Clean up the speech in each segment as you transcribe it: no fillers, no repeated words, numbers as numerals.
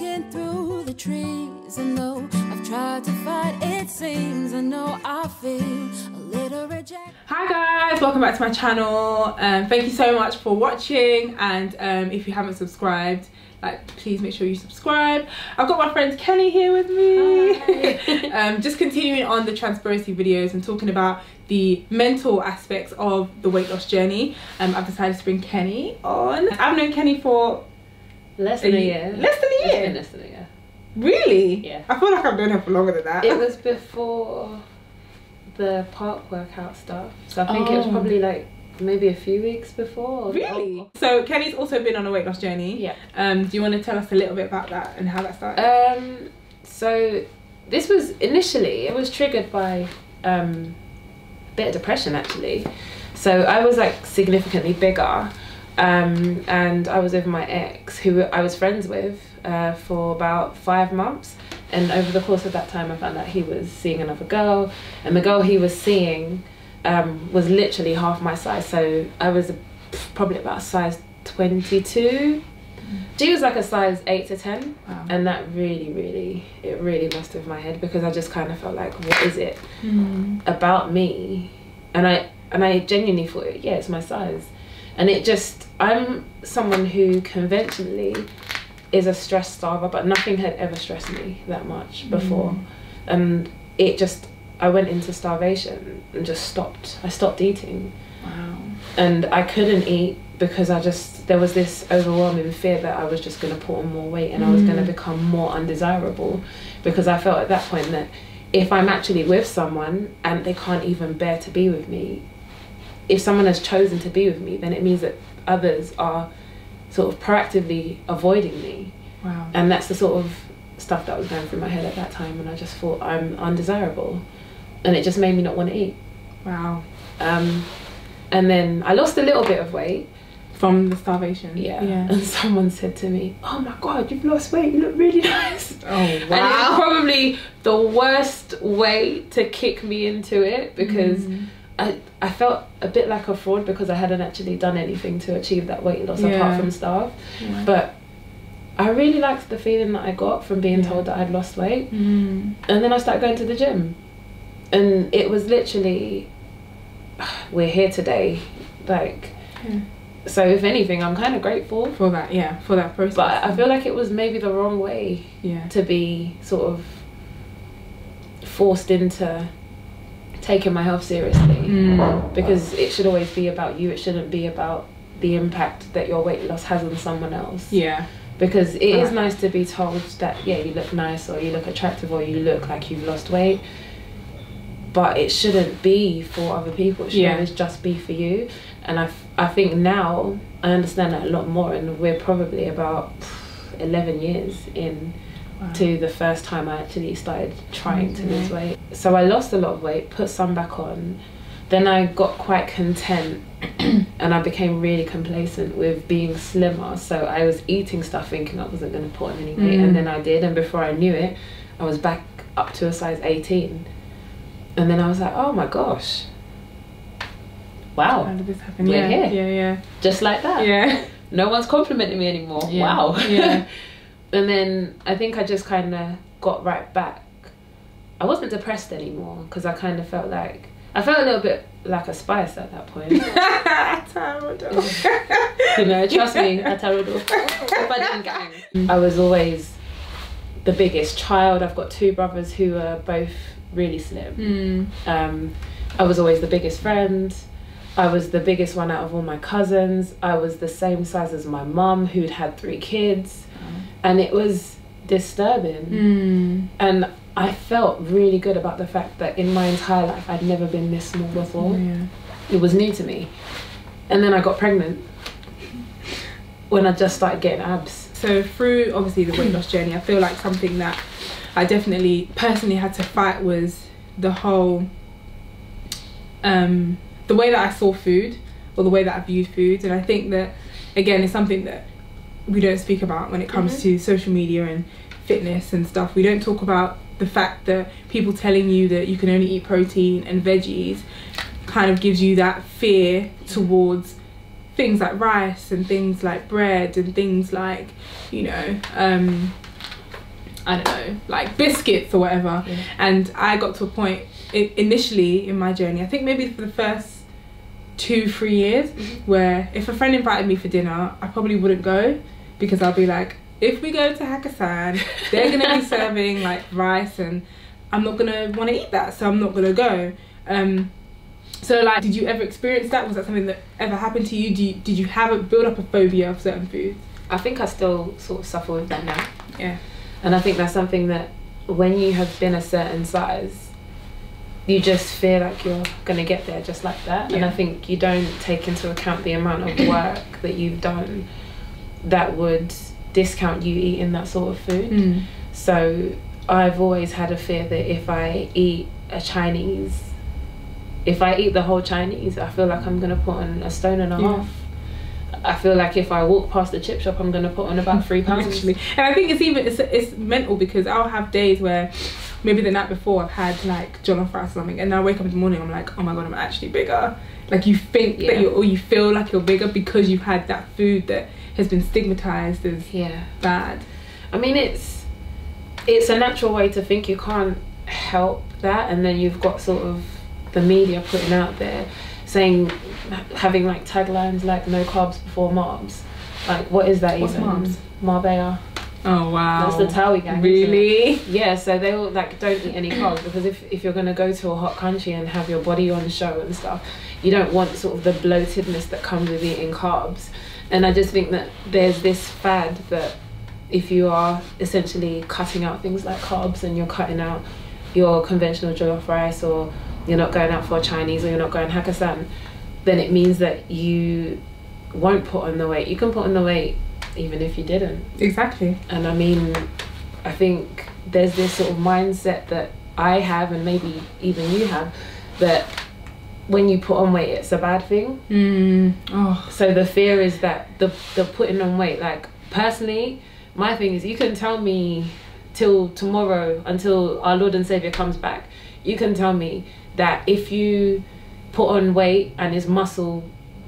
Looking through the trees, and though I've tried to fight, it seems I know I feel a little rejected. Hi guys, welcome back to my channel. Thank you so much for watching, and if you haven't subscribed, please make sure you subscribe. I've got my friend Kenny here with me. Just continuing on the transparency videos and talking about the mental aspects of the weight loss journey. I've decided to bring Kenny on. I've known Kenny for less than a year. Less than a year? It's been less than a year. Really? Yeah. I feel like I've known her for longer than that. It was before the park workout stuff. So I think it was probably like maybe a few weeks before. Really? So Kenny's also been on a weight loss journey. Yeah. Do you want to tell us a little bit about that and how that started? So this was initially, it was triggered by a bit of depression actually. So I was like significantly bigger, and I was with my ex, who I was friends with for about 5 months. And over the course of that time I found out he was seeing another girl, and the girl he was seeing was literally half my size. So I was probably about a size 22. She was like a size 8 to 10. Wow. And that really messed with my head, because I just kind of felt like, what is it about me? And I genuinely thought, yeah, it's my size. And it just, I'm someone who conventionally is a stress starver, but nothing had ever stressed me that much before. And it just, I went into starvation and just stopped. I stopped eating. Wow. And I couldn't eat because there was this overwhelming fear that I was just going to put on more weight and I was going to become more undesirable, because I felt at that point that if I'm actually with someone and they can't even bear to be with me, if someone has chosen to be with me, then it means that others are sort of proactively avoiding me. Wow. And that's the sort of stuff that was going through my head at that time, and I just thought, I'm undesirable, and it just made me not want to eat. Wow. And then I lost a little bit of weight from the starvation. Yeah. And someone said to me, oh my god, you've lost weight, you look really nice. Oh wow. And it was probably the worst way to kick me into it, because I felt a bit like a fraud, because I hadn't actually done anything to achieve that weight loss apart from starve. Yeah. But I really liked the feeling that I got from being told that I'd lost weight. And then I started going to the gym, and it was literally, we're here today. So if anything, I'm kind of grateful for that, for that process. But I feel like it was maybe the wrong way to be sort of forced into taking my health seriously, because it should always be about you. It shouldn't be about the impact that your weight loss has on someone else. Yeah. Because it is nice to be told that, yeah, you look nice, or you look attractive, or you look like you've lost weight, but it shouldn't be for other people. It should always just be for you. And I think now I understand that a lot more, and we're probably about 11 years in to the first time I actually started trying to lose weight. So I lost a lot of weight, put some back on, then I got quite content and I became really complacent with being slimmer. So I was eating stuff thinking I wasn't going to put on any weight, and then I did, and before I knew it I was back up to a size 18. And then I was like, oh my gosh, wow, how did this happen? We're here. Just like that. No one's complimenting me anymore. Wow. And then I think I just kind of got right back. I wasn't depressed anymore, because I kind of felt like, I felt a little bit like a Spice at that point. Terrible. You know, trust me, a terrible. If I didn't gang. I was always the biggest child. I've got 2 brothers who are both really slim. I was always the biggest friend. I was the biggest one out of all my cousins. I was the same size as my mum, who'd had 3 kids. And it was disturbing. And I felt really good about the fact that in my entire life I'd never been this small before. It was new to me. And then I got pregnant when I just started getting abs. So through obviously the weight loss journey, I feel like something that I definitely personally had to fight was the whole the way that I saw food, or the way that I viewed food. And I think that, again, it's something that we don't speak about when it comes to social media and fitness and stuff. We don't talk about the fact that people telling you that you can only eat protein and veggies kind of gives you that fear towards things like rice and things like bread and things like, you know, I don't know, like biscuits or whatever. Yeah. And I got to a point initially in my journey, I think maybe for the first 2-3 years, where if a friend invited me for dinner, I probably wouldn't go, because I'll be like, if we go to Hakkasan, they're gonna be serving like rice, and I'm not gonna want to eat that, so I'm not gonna go. So like, did you ever experience that? Was that something that ever happened to you? Did you build up a phobia of certain foods? I think I still sort of suffer with that now. Yeah. And I think that's something that when you have been a certain size, you just feel like you're gonna get there just like that. Yeah. And I think you don't take into account the amount of work that you've done that would discount you eating that sort of food. So I've always had a fear that if I eat the whole Chinese, I feel like I'm gonna put on a stone and a half. I feel like if I walk past the chip shop, I'm gonna put on about 3 pounds. Actually, and I think it's mental, because I'll have days where maybe the night before I've had like jollof rice or something, and I wake up in the morning, I'm like, oh my god, I'm actually bigger. Like, you think that you feel like you're bigger because you've had that food that has been stigmatized as bad. I mean, it's a natural way to think. You can't help that. And then you've got sort of the media putting out there having like taglines like no carbs before marbs. Like, what is that? What's even? marbs? Marbella. Oh wow. That's the Towie gang. Really? Yeah, so they all like, don't eat any carbs, because if you're gonna go to a hot country and have your body on show and stuff, you don't want sort of the bloatedness that comes with eating carbs. And I just think that there's this fad that if you are essentially cutting out things like carbs, and you're cutting out your conventional jollof rice, or you're not going out for Chinese, or you're not going Hakkasan, then it means that you won't put on the weight. You can put on the weight even if you didn't. Exactly. And I mean, I think there's this sort of mindset that I have, and maybe even you have, that when you put on weight, it's a bad thing. So the fear is that the putting on weight, like, personally, my thing is, you can tell me till tomorrow, until our Lord and Saviour comes back, you can tell me that if you put on weight and is muscle,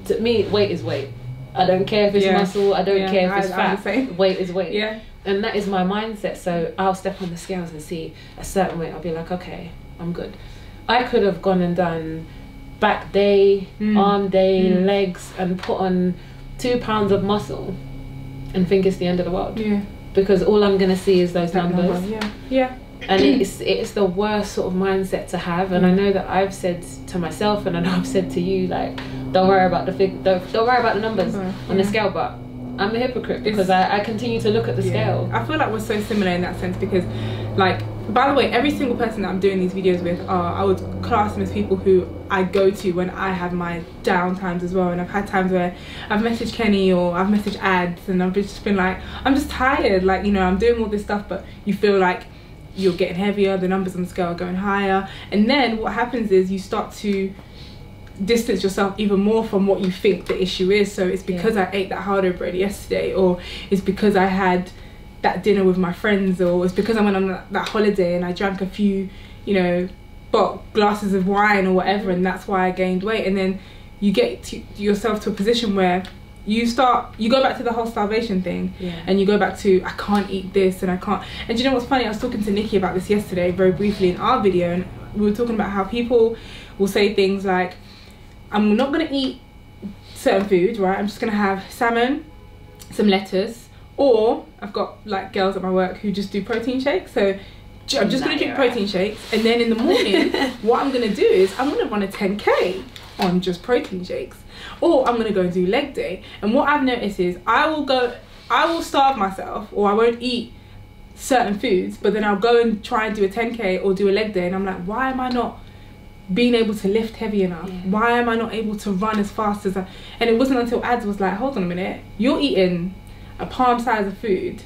to me, weight is weight. I don't care if it's muscle, I don't care if it's fat, weight is weight. And that is my mindset. So I'll step on the scales and see a certain weight, I'll be like, okay, I'm good. I could have gone and done back day, arm day, legs, and put on 2 pounds of muscle and think it's the end of the world. Because all I'm gonna see is those numbers. And it's the worst sort of mindset to have. And I know that I've said to myself, and I know I've said to you, like, don't worry about don't worry about the numbers on the scale. But I'm a hypocrite, because I continue to look at the scale. I feel like we're so similar in that sense, because, like, by the way, every single person that I'm doing these videos with, I would class them as people who I go to when I have my down times as well. And I've had times where I've messaged Kenny, or I've messaged Ads, and I've just been like, I'm just tired, like, you know, I'm doing all this stuff, but you feel like you're getting heavier, the numbers on the scale are going higher, and then what happens is you start to distance yourself even more from what you think the issue is. So it's because I ate that hardo bread yesterday, or it's because I had that dinner with my friends, or it's because I went on that holiday and I drank a few, you know, glasses of wine or whatever, and that's why I gained weight. And then you get yourself to a position where you go back to the whole starvation thing, and you go back to, I can't eat this, and I can't. And do you know what's funny? I was talking to Nikki about this yesterday very briefly in our video, and we were talking about how people will say things like, I'm not going to eat certain foods, right? I'm just going to have salmon, some lettuce, or I've got like girls at my work who just do protein shakes. So I'm just going to drink protein shakes, and then in the morning what I'm going to do is I'm going to run a 10k on just protein shakes, or I'm going to go and do leg day. And what I've noticed is I will starve myself, or I won't eat certain foods, but then I'll go and try and do a 10k or do a leg day, and I'm like, why am I not being able to lift heavy enough? Why am I not able to run as fast as I? And it wasn't until Ads was like, hold on a minute, you're eating a palm size of food,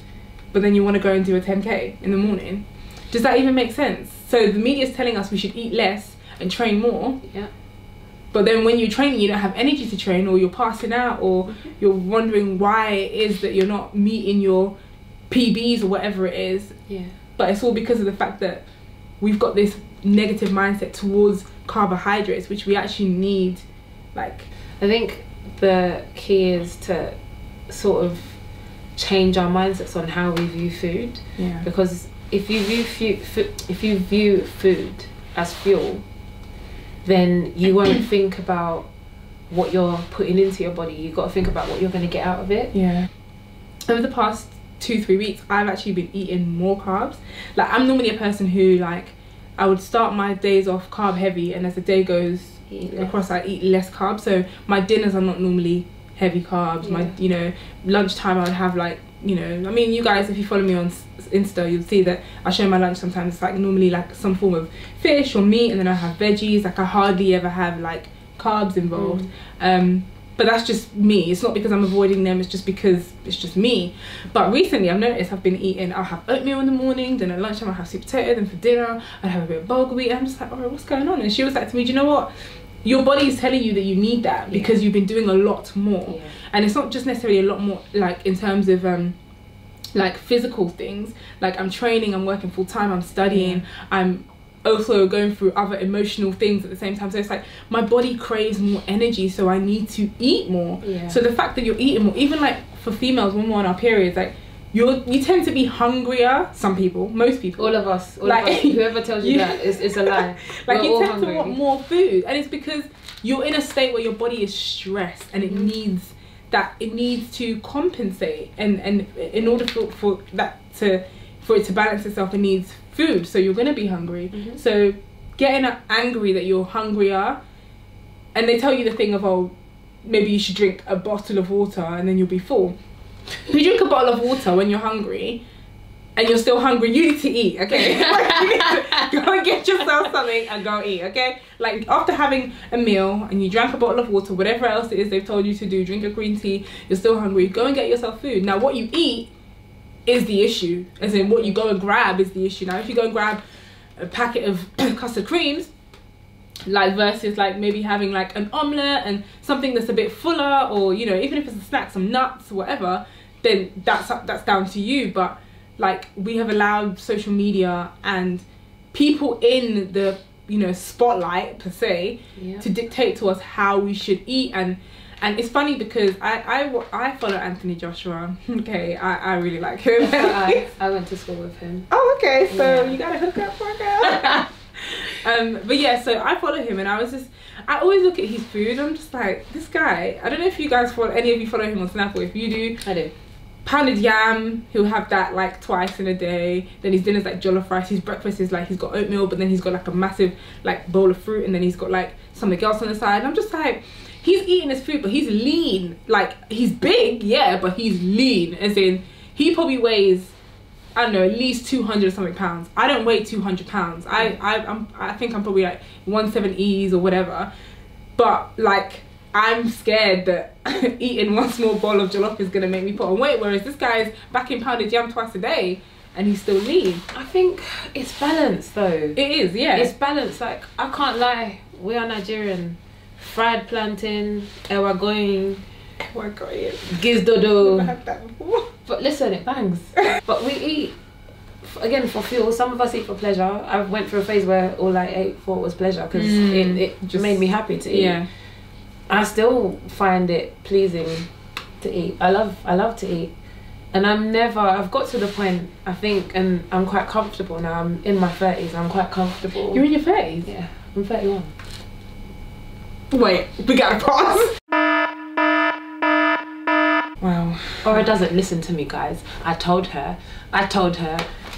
but then you want to go and do a 10k in the morning. Does that even make sense? So the media is telling us we should eat less and train more, but then when you're training, you don't have energy to train, or you're passing out, or you're wondering why it is that you're not meeting your PBs or whatever it is. But it's all because of the fact that we've got this negative mindset towards carbohydrates, which we actually need. Like, I think the key is to sort of change our mindsets on how we view food, because if you view food as fuel, then you won't think about what you're putting into your body. You've got to think about what you're going to get out of it. Yeah. Over the past 2-3 weeks, I've actually been eating more carbs. Like, I'm normally a person who, like, I would start my days off carb heavy, and as the day goes across, I eat less carbs. So my dinners are not normally heavy carbs. My, you know, lunchtime I would have, like, you know, I mean, you guys, if you follow me on Insta, you'll see that I show my lunch sometimes. It's like normally like some form of fish or meat, and then I have veggies. Like, I hardly ever have like carbs involved. But that's just me. It's not because I'm avoiding them, it's just because it's just me. But recently I've noticed I've been eating, I'll have oatmeal in the morning, then at lunchtime I'll have sweet potato, then for dinner I'd have a bit of bulgur wheat. I'm just like, alright, what's going on? And she was like to me, do you know what? Your body is telling you that you need that because you've been doing a lot more. And it's not just necessarily a lot more like in terms of like physical things. Like, I'm training, I'm working full time, I'm studying, I'm also going through other emotional things at the same time. So it's like my body craves more energy, so I need to eat more. So the fact that you're eating more, even like for females when we're on our periods, like you tend to be hungrier. Some people, most people, all of us, whoever tells you that it's a lie. Like, you tend to want more food, and it's because you're in a state where your body is stressed, and it needs that, it needs to compensate, and in order for it to balance itself, it needs food. So you're gonna be hungry. So getting angry that you're hungrier, and they tell you the thing of, oh, maybe you should drink a bottle of water and then you'll be full. If you drink a bottle of water when you're hungry and you're still hungry, you need to eat, okay? Like, you need to go and get yourself something and go eat, okay? Like, after having a meal and you drank a bottle of water, whatever else it is they've told you to do, drink a green tea, you're still hungry, go and get yourself food. Now, what you eat is the issue, as in what you go and grab is the issue. Now, if you go and grab a packet of custard creams, like, versus like maybe having like an omelette and something that's a bit fuller, or, you know, even if it's a snack, some nuts, whatever, then that's down to you. But like, we have allowed social media and people in the, you know, spotlight per se to dictate to us how we should eat. And it's funny because I follow Anthony Joshua. Okay, I really like him. I went to school with him. Oh, okay, so you gotta hook up for a girl. But yeah, so I follow him, and I always look at his food. I'm just like, this guy. I don't know if you guys any of you follow him on Snap, or if you do. I do. Pounded yam, he'll have that like twice in a day. Then his dinner's like jollof rice. His breakfast is like, he's got oatmeal, but then he's got like a massive like bowl of fruit, and then he's got like something else on the side. And I'm just like, he's eating his food, but he's lean. Like, he's big, yeah, but he's lean. As in, he probably weighs, I don't know, at least 200 something pounds. I don't weigh 200 pounds. I think I'm probably like 170s or whatever. But like, I'm scared that eating one small bowl of jollof is gonna make me put on weight. Whereas this guy's back in pounded yam twice a day, and he's still lean. I think it's balanced though. It is, yeah. It's balanced. Like, I can't lie, we are Nigerian. Fried plantain, ewa going, gizdodo. I've had that before. But listen, it bangs. But we eat, again, for fuel. Some of us eat for pleasure. I went through a phase where all I ate for was pleasure, because it just made me happy to eat. Yeah. I still find it pleasing to eat. I love to eat. And I've got to the point, I think, and I'm quite comfortable now. I'm in my 30s, I'm quite comfortable. You're in your 30s? Yeah, I'm 31. Wait, we gotta pause. Wow. Ora doesn't listen to me, guys. I told her.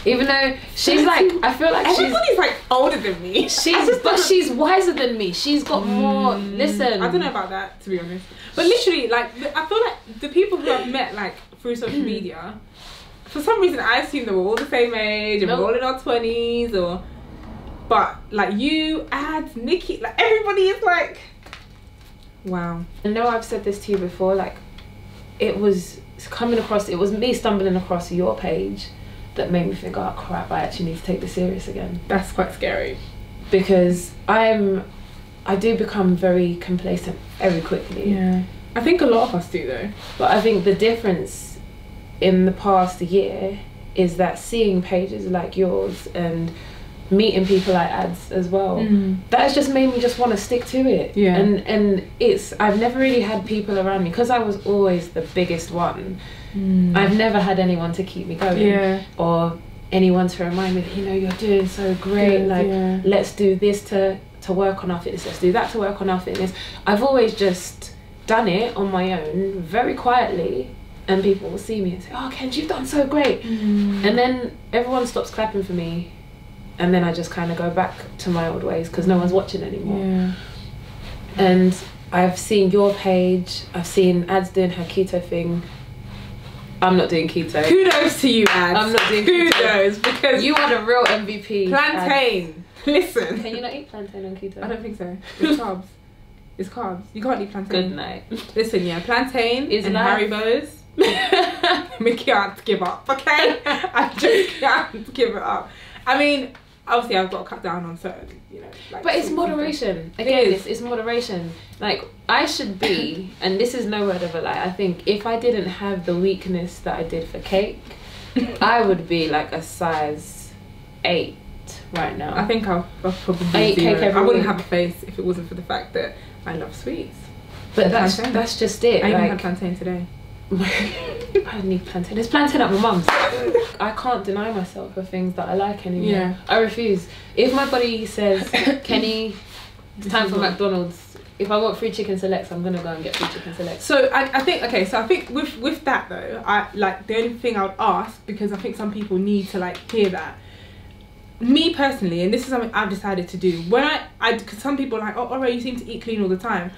Even though she's like, I feel like everybody's like older than me. She's wiser than me. She's got more. Listen, I don't know about that, to be honest. But literally, like, I feel like the people who I've met like through social media, for some reason I assume they were all the same age and we're all in our 20s, or. But like, you, Ads, Nikki, like, everybody is like. Wow. I know I've said this to you before, like, it was me stumbling across your page that made me think, oh crap, I actually need to take this serious again. That's quite scary. Because I do become very complacent very quickly. Yeah. I think a lot of us do though. But I think the difference in the past year is that seeing pages like yours and meeting people like Ads as well, that has just made me just want to stick to it. Yeah. And I've never really had people around me, because I was always the biggest one. I've never had anyone to keep me going. Yeah. Or anyone to remind me that, you know, you're doing so great. Let's do this to work on our fitness. Let's do that to work on our fitness. I've always just done it on my own, very quietly, and people will see me and say, oh, Ken, you've done so great. And then everyone stops clapping for me, and then I just kind of go back to my old ways because no one's watching anymore. And I've seen your page, I've seen Ads doing her keto thing. I'm not doing keto. Kudos to you, Ads. I'm not doing kudos keto. Because you are the real MVP. Plantain. Ads. Listen. Can you not eat plantain on keto? I don't think so. It's carbs. It's carbs. You can't eat plantain. Good night. Listen, yeah, plantain is and Haribo's. We can't give up, okay? I just can't give it up. I mean, obviously I've got to cut down on certain, you know, like, but it's moderation. Again, it's moderation. Like, I should be, and this is no word of a lie, I think if I didn't have the weakness that I did for cake, I would be like a size 8 right now. I think I'll probably I eat cake every I wouldn't week. have a face if it wasn't for the fact that I love sweets. But that's just it. I even like, had plantain today. I need plantain. There's plantain at my mum's. I can't deny myself for things that I like anymore. Yeah. I refuse. If my body says, Kenny, it's time for McDonald's, if I want free chicken selects, I'm gonna go and get free chicken selects. So I think with that though, I like the only thing I would ask, because I think some people need to like hear that. Me personally, and this is something I've decided to do, when I because some people are like, oh, alright, you seem to eat clean all the time.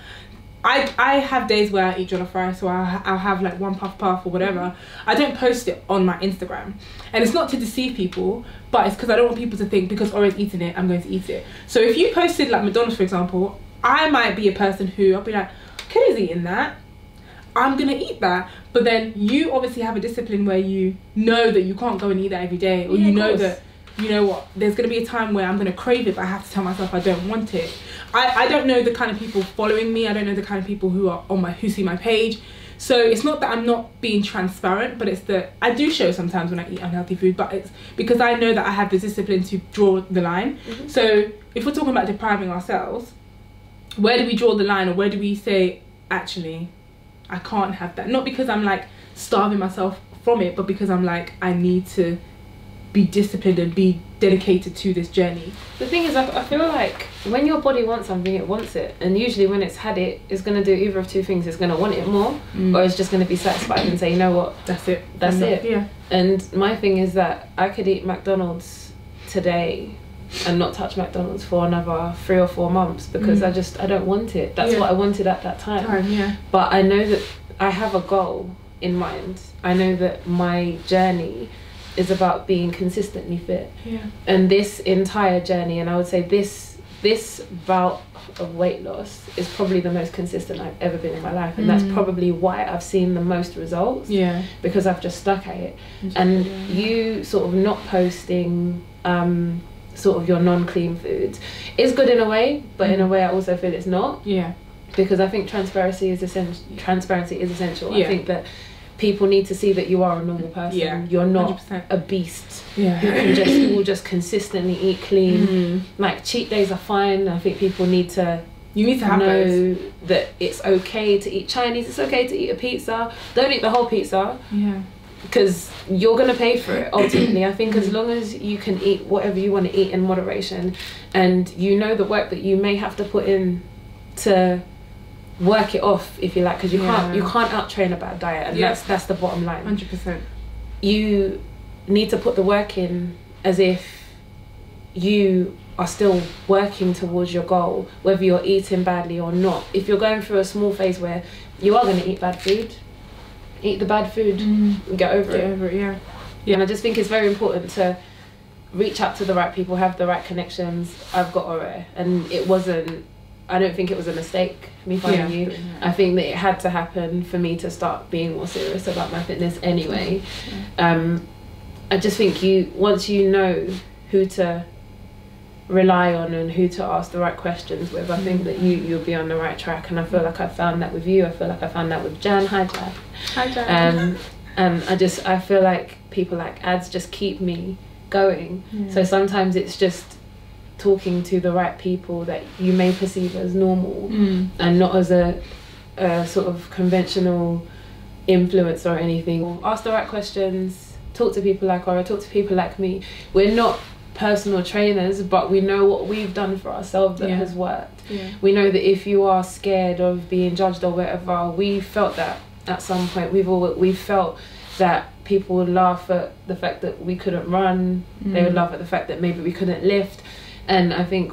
I have days where I eat jollof rice, or I'll have like one puff or whatever. I don't post it on my Instagram, and it's not to deceive people, but it's because I don't want people to think because Ori's eating it, I'm going to eat it. So if you posted like McDonald's, for example, I might be a person who I'll be like, Kenny's eating that, I'm gonna eat that. But then you obviously have a discipline where you know that you can't go and eat that every day, or you know that, you know what, there's going to be a time where I'm going to crave it, but I have to tell myself I don't want it. I don't know the kind of people following me. I don't know the kind of people who are who see my page. So it's not that I'm not being transparent, but it's that I do show sometimes when I eat unhealthy food, but it's because I know that I have the discipline to draw the line. So if we're talking about depriving ourselves, where do we draw the line, or where do we say, actually, I can't have that? Not because I'm like starving myself from it, but because I'm like, I need to be disciplined and be dedicated to this journey. The thing is, I feel like when your body wants something, it wants it, and usually when it's had it, it's going to do either of two things. It's going to want it more, or it's just going to be satisfied and say, you know what, that's it, yeah. And my thing is that I could eat McDonald's today and not touch McDonald's for another 3 or 4 months because I don't want it. That's what I wanted at that time. But I know that I have a goal in mind. I know that my journey is about being consistently fit, and this entire journey, and I would say this bout of weight loss is probably the most consistent I've ever been in my life, and that's probably why I've seen the most results, because I've just stuck at it. And you sort of not posting sort of your non-clean foods is good in a way, but in a way I also feel it's not, because I think transparency is essential. I think that people need to see that you are a normal person. You're not 100%. A beast who will just consistently eat clean. Like, cheat days are fine. I think people need to have know those. That it's okay to eat Chinese, it's okay to eat a pizza. Don't eat the whole pizza, because you're gonna pay for it ultimately. I think as long as you can eat whatever you want to eat in moderation, and you know the work that you may have to put in to work it off, if you like, because you can't out train a bad diet, and that's the bottom line. 100%. You need to put the work in as if you are still working towards your goal, whether you're eating badly or not. If you're going through a small phase where you are going to eat bad food, eat the bad food and get over it. And I just think it's very important to reach out to the right people, have the right connections. I've got Ore, and I don't think it was a mistake, me finding you. I think that it had to happen for me to start being more serious about my fitness anyway. I just think once you know who to rely on and who to ask the right questions with, I think that you'll be on the right track. And I feel like I found that with you. I feel like I found that with Jan. Hi Jan. Hi Jan. I feel like people like Ads just keep me going. So sometimes it's just talking to the right people that you may perceive as normal and not as a sort of conventional influence or anything. Ask the right questions, talk to people like Ora, talk to people like me. We're not personal trainers, but we know what we've done for ourselves that has worked. We know that if you are scared of being judged or whatever, we felt that at some point. We've felt that people would laugh at the fact that we couldn't run. They would laugh at the fact that maybe we couldn't lift. And I think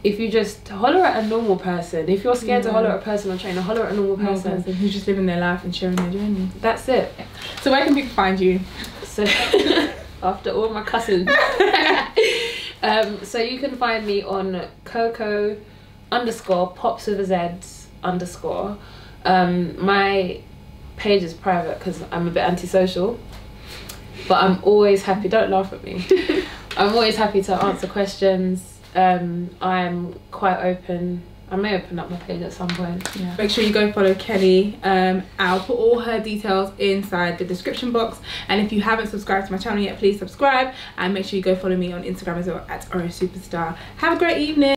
if you just holler at a normal person, if you're scared to holler at a personal trainer, holler at a normal person who's just living their life and sharing their journey. That's it. So where can people find you? So after all my cousins. So you can find me on CoCoPopz with a Z _ my page is private because I'm a bit antisocial, but I'm always happy. Don't laugh at me. I'm always happy to answer questions. I'm quite open. I may open up my page at some point. Make sure you go follow Kelly. I'll put all her details inside the description box, and if you haven't subscribed to my channel yet, please subscribe, and make sure you go follow me on Instagram as well at Supasta. Have a great evening.